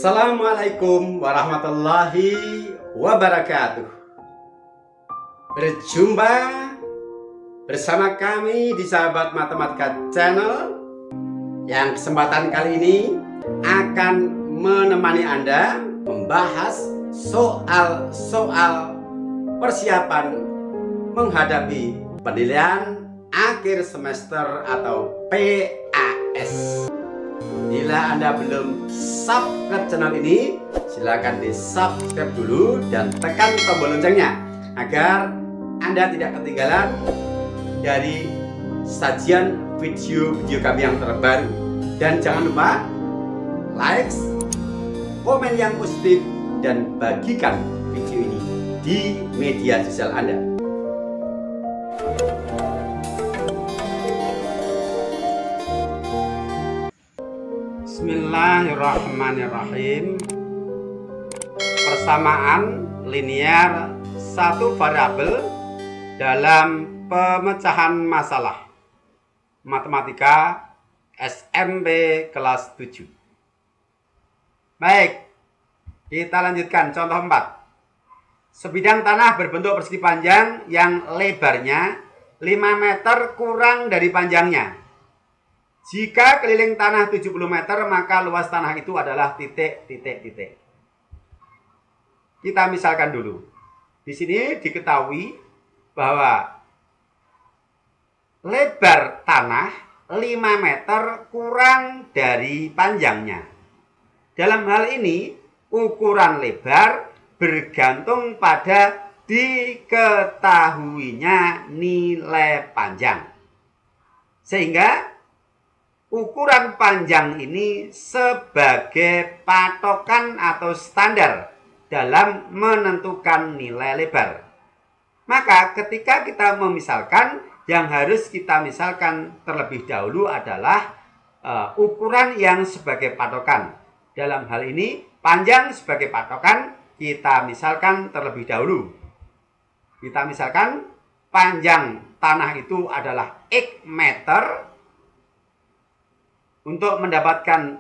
Assalamualaikum warahmatullahi wabarakatuh. Berjumpa bersama kami di Sahabat Matematika Channel, yang kesempatan kali ini akan menemani Anda membahas soal-soal persiapan menghadapi penilaian akhir semester atau PAS. Bila Anda belum subscribe channel ini, silakan di subscribe dulu dan tekan tombol loncengnya agar Anda tidak ketinggalan dari sajian video-video kami yang terbaru. Dan jangan lupa like, komen yang positif, dan bagikan video ini di media sosial Anda. Bismillahirrahmanirrahim. Persamaan linear satu variabel dalam pemecahan masalah matematika SMP kelas 7. Baik, kita lanjutkan contoh 4. Sebidang tanah berbentuk persegi panjang yang lebarnya 5 meter kurang dari panjangnya. Jika keliling tanah 70 meter, maka luas tanah itu adalah titik. Kita misalkan dulu. Di sini diketahui bahwa lebar tanah 5 meter kurang dari panjangnya. Dalam hal ini, ukuran lebar bergantung pada diketahuinya nilai panjang. Sehingga ukuran panjang ini sebagai patokan atau standar dalam menentukan nilai lebar. Maka ketika kita memisalkan, yang harus kita misalkan terlebih dahulu adalah ukuran yang sebagai patokan. Dalam hal ini, panjang sebagai patokan kita misalkan terlebih dahulu. Kita misalkan panjang tanah itu adalah X meter. Untuk mendapatkan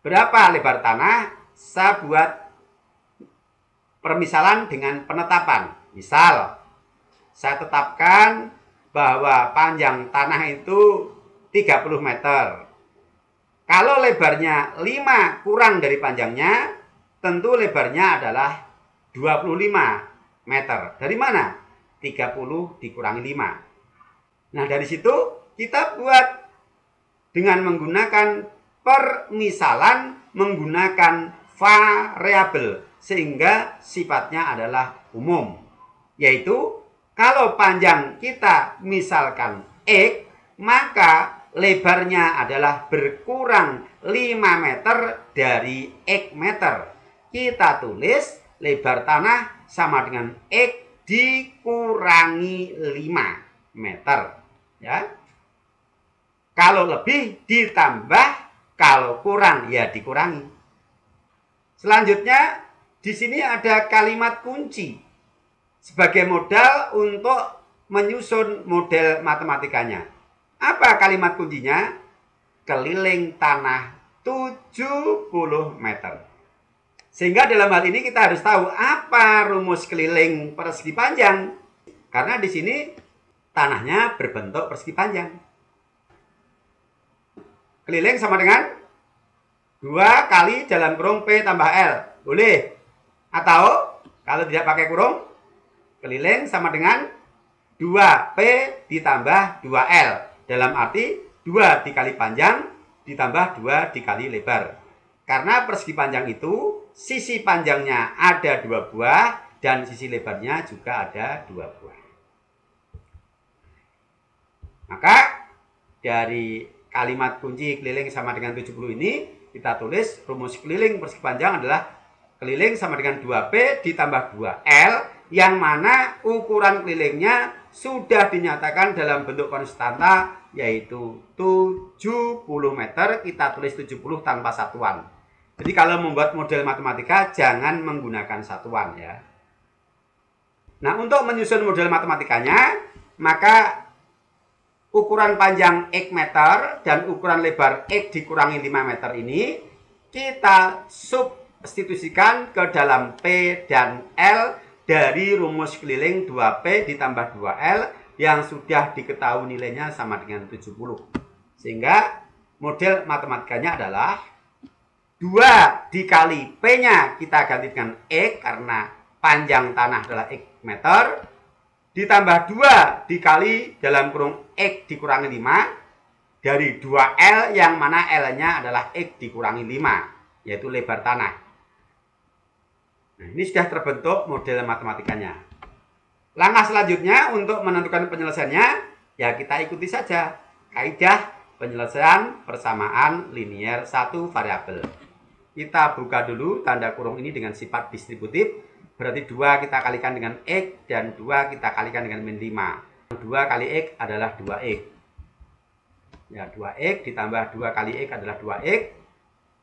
berapa lebar tanah, saya buat permisalan dengan penetapan. Misal, saya tetapkan bahwa panjang tanah itu 30 meter. Kalau lebarnya 5 kurang dari panjangnya, tentu lebarnya adalah 25 meter. Dari mana? 30 dikurangi 5. Nah, dari situ kita buat dengan menggunakan permisalan menggunakan variabel, sehingga sifatnya adalah umum. Yaitu kalau panjang kita misalkan X, maka lebarnya adalah berkurang 5 meter dari X meter. Kita tulis lebar tanah sama dengan X dikurangi 5 meter. Ya. Kalau lebih ditambah, kalau kurang ya dikurangi. Selanjutnya, di sini ada kalimat kunci sebagai modal untuk menyusun model matematikanya. Apa kalimat kuncinya? Keliling tanah 70 meter. Sehingga dalam hal ini kita harus tahu apa rumus keliling persegi panjang. Karena di sini tanahnya berbentuk persegi panjang. Keliling sama dengan 2 kali dalam kurung P tambah L. Boleh. Atau kalau tidak pakai kurung, keliling sama dengan 2P ditambah 2L. Dalam arti 2 dikali panjang ditambah 2 dikali lebar. Karena persegi panjang itu sisi panjangnya ada 2 buah dan sisi lebarnya juga ada 2 buah. Maka dari kalimat kunci keliling sama dengan 70 ini, kita tulis rumus keliling persegi panjang adalah keliling sama dengan 2P ditambah 2L, yang mana ukuran kelilingnya sudah dinyatakan dalam bentuk konstanta, yaitu 70 meter. Kita tulis 70 tanpa satuan. Jadi kalau membuat model matematika, jangan menggunakan satuan ya. Nah, untuk menyusun model matematikanya, maka ukuran panjang X meter dan ukuran lebar X dikurangi 5 meter ini kita substitusikan ke dalam P dan L dari rumus keliling 2P ditambah 2L yang sudah diketahui nilainya sama dengan 70. Sehingga model matematikanya adalah 2 dikali P-nya kita ganti dengan X karena panjang tanah adalah X meter, ditambah 2 dikali dalam kurung X dikurangi 5 dari 2L yang mana L-nya adalah X dikurangi 5, yaitu lebar tanah. Nah, ini sudah terbentuk model matematikanya. Langkah selanjutnya untuk menentukan penyelesaiannya, ya kita ikuti saja kaidah penyelesaian persamaan linier satu variabel. Kita buka dulu tanda kurung ini dengan sifat distributif, berarti 2 kita kalikan dengan X dan 2 kita kalikan dengan min 5. 2 kali X adalah 2X. Ya, 2X ditambah 2 kali X adalah 2X.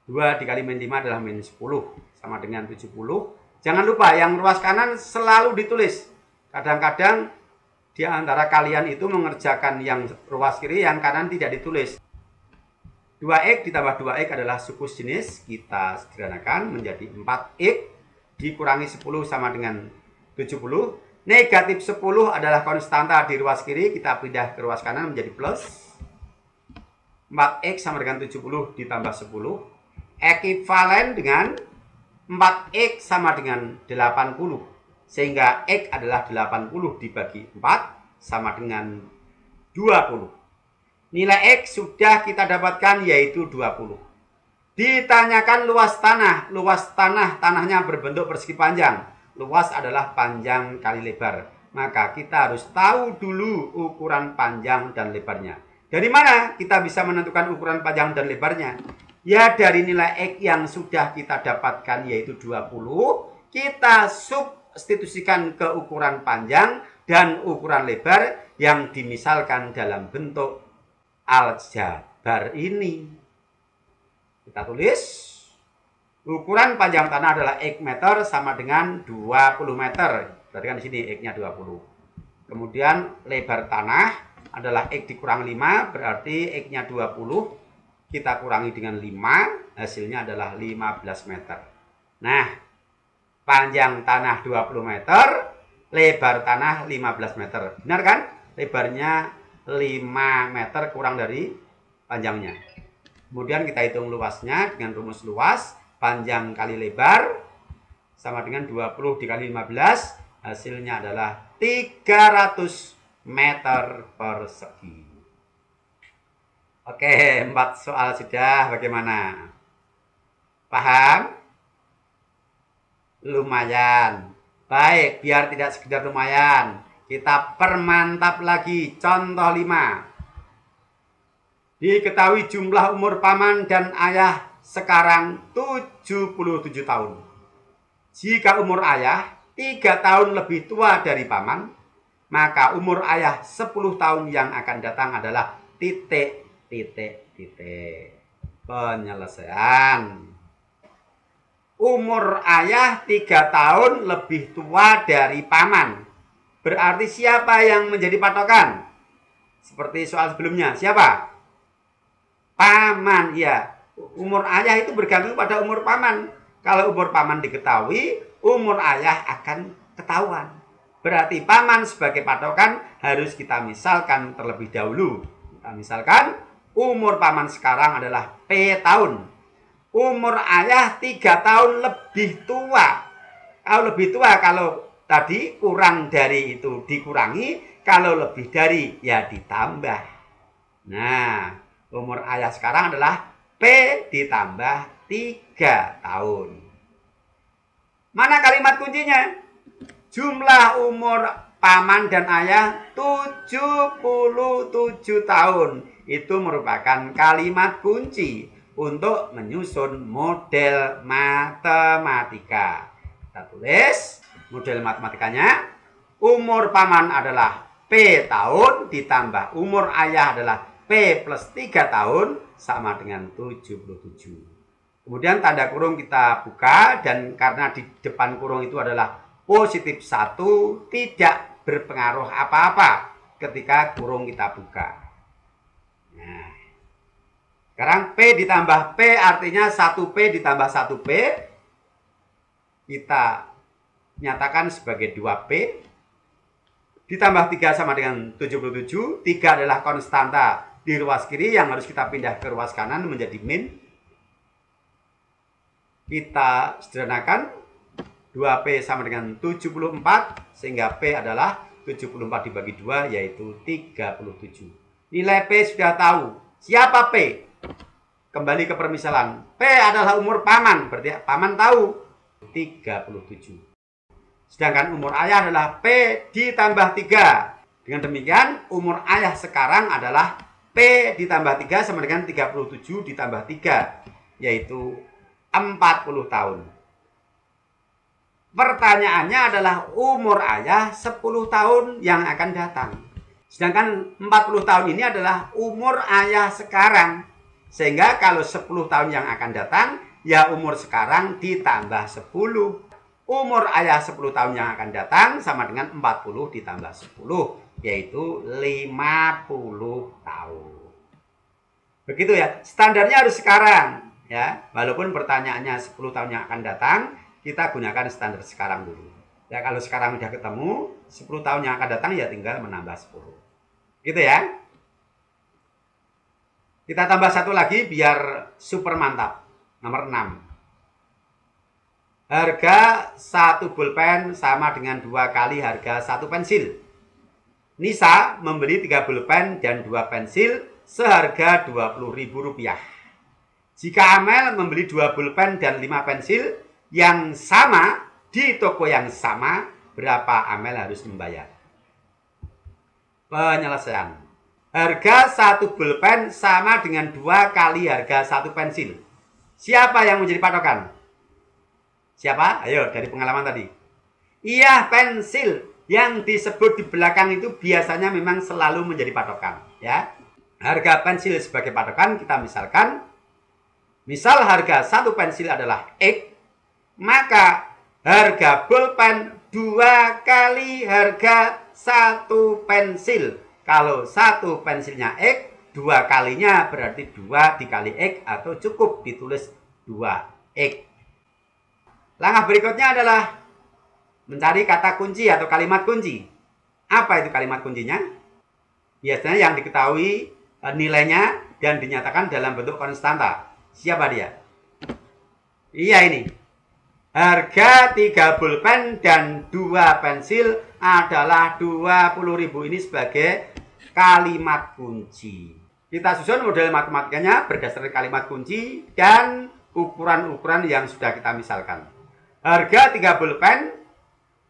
2 dikali min 5 adalah min 10, sama dengan 70. Jangan lupa yang ruas kanan selalu ditulis. Kadang-kadang di antara kalian itu mengerjakan yang ruas kiri, yang kanan tidak ditulis. 2X ditambah 2X adalah suku jenis. Kita sederhanakan menjadi 4X dikurangi 10 sama dengan 70. Negatif 10 adalah konstanta di ruas kiri. Kita pindah ke ruas kanan menjadi plus. 4X sama dengan 70 ditambah 10. Ekivalen dengan 4X sama dengan 80. Sehingga X adalah 80 dibagi 4 sama dengan 20. Nilai X sudah kita dapatkan yaitu 20. Ditanyakan luas tanah. Luas tanahnya berbentuk persegi panjang. Luas adalah panjang kali lebar. Maka kita harus tahu dulu ukuran panjang dan lebarnya. Dari mana kita bisa menentukan ukuran panjang dan lebarnya? Ya dari nilai X yang sudah kita dapatkan yaitu 20. Kita substitusikan ke ukuran panjang dan ukuran lebar yang dimisalkan dalam bentuk aljabar ini. Kita tulis ukuran panjang tanah adalah X meter sama dengan 20 meter. Berarti kan di sini X-nya 20. Kemudian lebar tanah adalah X dikurang 5, berarti X-nya 20. Kita kurangi dengan 5, hasilnya adalah 15 meter. Nah, panjang tanah 20 meter, lebar tanah 15 meter. Benar kan? Lebarnya 5 meter kurang dari panjangnya. Kemudian kita hitung luasnya dengan rumus luas. Panjang kali lebar sama dengan 20 dikali 15. Hasilnya adalah 300 meter persegi. Oke, 4 soal sudah. Bagaimana? Paham? Lumayan. Baik, biar tidak sekedar lumayan, kita permantap lagi. Contoh 5. Diketahui jumlah umur paman dan ayah sekarang 77 tahun. Jika umur ayah 3 tahun lebih tua dari paman, maka umur ayah 10 tahun yang akan datang adalah titik. Penyelesaian. Umur ayah 3 tahun lebih tua dari paman. Berarti siapa yang menjadi patokan? Seperti soal sebelumnya. Siapa? Paman, ya. Umur ayah itu bergantung pada umur paman. Kalau umur paman diketahui, umur ayah akan ketahuan. Berarti paman sebagai patokan harus kita misalkan terlebih dahulu. Kita misalkan umur paman sekarang adalah P tahun. Umur ayah 3 tahun lebih tua. Kalau lebih tua, kalau tadi kurang dari itu dikurangi, kalau lebih dari ya ditambah. Nah, umur ayah sekarang adalah P ditambah 3 tahun. Mana kalimat kuncinya? Jumlah umur paman dan ayah 77 tahun. Itu merupakan kalimat kunci untuk menyusun model matematika. Kita tulis model matematikanya. Umur paman adalah P tahun ditambah umur ayah adalah P plus 3 tahun sama dengan 77. Kemudian tanda kurung kita buka, dan karena di depan kurung itu adalah positif 1, tidak berpengaruh apa-apa ketika kurung kita buka. Nah, sekarang P ditambah P artinya 1P ditambah 1P. kita nyatakan sebagai 2P ditambah 3 sama dengan 77. 3 adalah konstanta di ruas kiri yang harus kita pindah ke ruas kanan menjadi min. Kita sederhanakan 2P sama dengan 74 sehingga P adalah 74 dibagi 2 yaitu 37. Nilai P sudah tahu. Siapa P? Kembali ke permisalan. P adalah umur paman, berarti paman tahu 37. Sedangkan umur ayah adalah P ditambah 3. Dengan demikian umur ayah sekarang adalah P ditambah 3 sama dengan 37 ditambah 3 yaitu 40 tahun. Pertanyaannya adalah umur ayah 10 tahun yang akan datang. Sedangkan 40 tahun ini adalah umur ayah sekarang. Sehingga kalau 10 tahun yang akan datang, ya umur sekarang ditambah 10. Umur ayah 10 tahun yang akan datang sama dengan 40 ditambah 10, yaitu 50 tahun. Begitu ya, standarnya harus sekarang. Ya, walaupun pertanyaannya 10 tahun yang akan datang, kita gunakan standar sekarang dulu. Ya, kalau sekarang udah ketemu, 10 tahun yang akan datang ya tinggal menambah 10. Gitu ya. Kita tambah satu lagi biar super mantap. Nomor 6. Harga 1 pulpen sama dengan 2 kali harga 1 pensil. Nisa membeli 3 pulpen dan 2 pensil seharga Rp20.000. Jika Amel membeli 2 pulpen dan 5 pensil yang sama di toko yang sama, berapa Amel harus membayar? Penyelesaian. Harga 1 pulpen sama dengan 2 kali harga 1 pensil. Siapa yang menjadi patokan? Siapa? Ayo, dari pengalaman tadi. Iya, pensil yang disebut di belakang itu biasanya memang selalu menjadi patokan. Ya, harga pensil sebagai patokan kita misalkan. Misal harga 1 pensil adalah X, maka harga pulpen 2 kali harga 1 pensil. Kalau 1 pensilnya X, 2 kalinya berarti 2 dikali X atau cukup ditulis 2X. Langkah berikutnya adalah mencari kata kunci atau kalimat kunci. Apa itu kalimat kuncinya? Biasanya yang diketahui nilainya dan dinyatakan dalam bentuk konstanta. Siapa dia? Iya ini. Harga 3 pulpen dan 2 pensil adalah Rp20.000. Ini sebagai kalimat kunci. Kita susun model matematikanya berdasarkan kalimat kunci dan ukuran-ukuran yang sudah kita misalkan. Harga 3 pulpen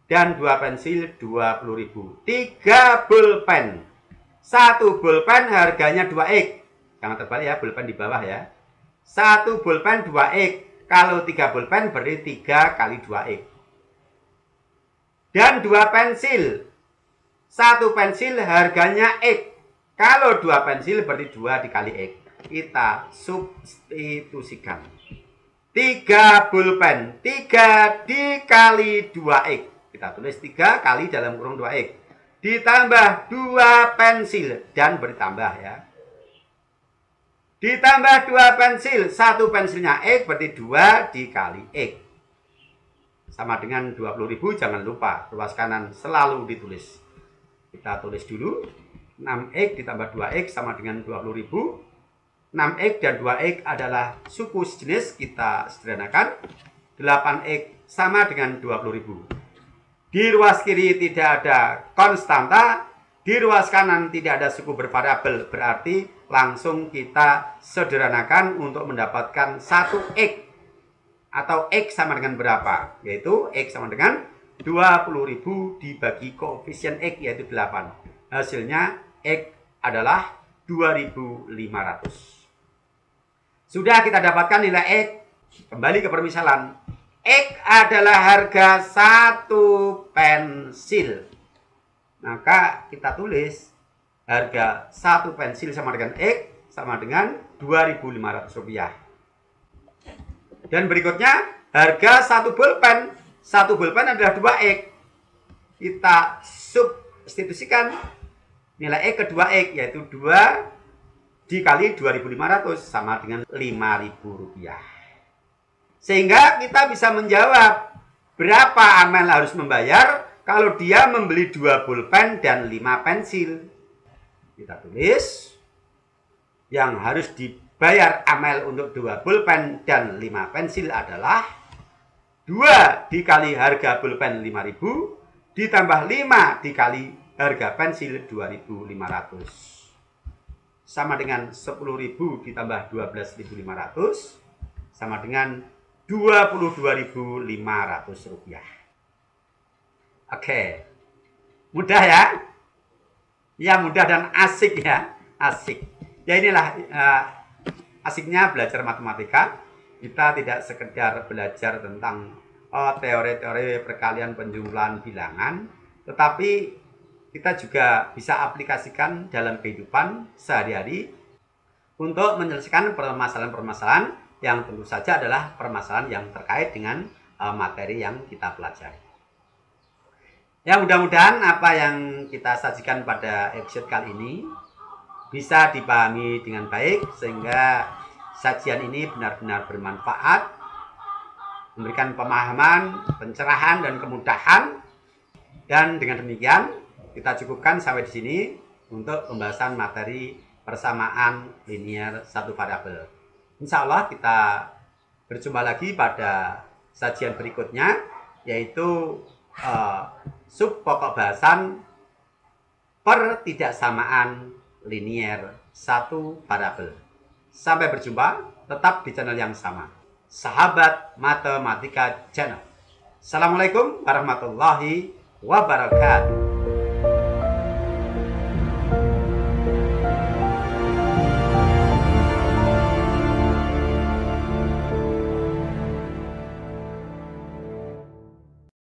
dan 2 pensil Rp20.000. 3 pulpen. 1 pulpen harganya 2X. Jangan terbalik ya, pulpen di bawah ya. 1 pulpen 2X. Kalau 3 pulpen berarti 3 kali 2X. Dan 2 pensil. 1 pensil harganya X. Kalau 2 pensil berarti 2 dikali X. Kita substitusikan. 3 pulpen. 3 dikali 2X. Kita tulis 3 kali dalam kurung 2X. Ditambah 2 pensil. Dan bertambah ya. Ditambah 2 pensil. 1 pensilnya X berarti 2 dikali X. Sama dengan 20.000, jangan lupa. Ruas kanan selalu ditulis. Kita tulis dulu. 6X ditambah 2X sama dengan 20.000. 6X dan 2X adalah suku sejenis. Kita sederhanakan. 8X sama dengan 20.000. Di ruas kiri tidak ada konstanta. Di ruas kanan tidak ada suku bervariabel. Berarti langsung kita sederhanakan untuk mendapatkan 1X. Atau X sama dengan berapa? Yaitu X sama dengan 20.000 dibagi koefisien X yaitu 8. Hasilnya X adalah 2.500. Sudah kita dapatkan nilai X. Kembali ke permisalan. X adalah harga 1 pensil. Maka kita tulis harga 1 pensil sama dengan X sama dengan Rp2.500. Dan berikutnya harga 1 pulpen. 1 pulpen adalah 2X. Kita substitusikan nilai X ke 2X yaitu 2 dikali 2.500 sama dengan Rp5.000. Sehingga kita bisa menjawab berapa Amel harus membayar kalau dia membeli 2 pulpen dan 5 pensil? Kita tulis yang harus dibayar Amel untuk 2 pulpen dan 5 pensil adalah 2 dikali harga pulpen 5.000 ditambah 5 dikali harga pensil 2.500 sama dengan 10.000 ditambah 12.500 sama dengan Rp22.500. Oke, mudah ya? Ya, mudah dan asik ya, asik. Ya inilah asiknya belajar matematika. Kita tidak sekedar belajar tentang teori-teori perkalian, penjumlahan, bilangan, tetapi kita juga bisa aplikasikan dalam kehidupan sehari-hari untuk menyelesaikan permasalahan-permasalahan yang tentu saja adalah permasalahan yang terkait dengan materi yang kita pelajari. Ya, mudah-mudahan apa yang kita sajikan pada episode kali ini bisa dipahami dengan baik sehingga sajian ini benar-benar bermanfaat, memberikan pemahaman, pencerahan, dan kemudahan. Dan dengan demikian kita cukupkan sampai di sini untuk pembahasan materi persamaan linier satu variabel. Insya Allah kita berjumpa lagi pada sajian berikutnya, yaitu sub pokok bahasan pertidaksamaan linier satu variabel. Sampai berjumpa, tetap di channel yang sama, Sahabat Matematika Channel. Assalamualaikum warahmatullahi wabarakatuh.